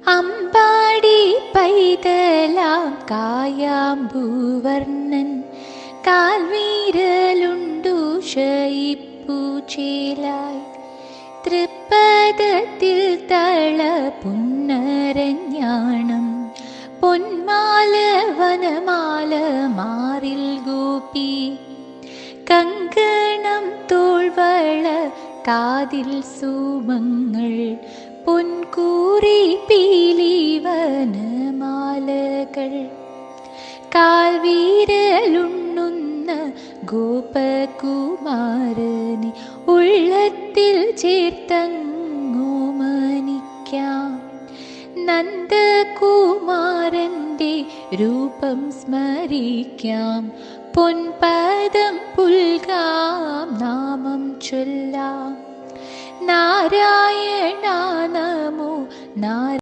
അമ്പാടി പൈതലാം കായാമ്പൂവർണ്ണൻ കാൽവീരലുണ്ടു ഷയിപ്പൂച്ചേലായി തൃപ്പദത്തിൽ തള പുന്നരഞ്ഞാണം പൊന്മാല വനമാല മാറിൽ ഗോപി കങ്കണം തോൾവള കാതിൽ സുമങ്ങൾ പൊൻകൂറി പീലിവനമാലകൾ കാൽവീരലുണ്ണുന്ന ഗോപകുമാരനെ ഉള്ളത്തിൽ ചേർത്തങ്ങോമനിക്കാം നന്ദകുമാരൻ്റെ രൂപം സ്മരിക്കാം പൊൻപദം പുൽകാം നാമം ചൊല്ലാം നാരായണ നമോ നാരായണ.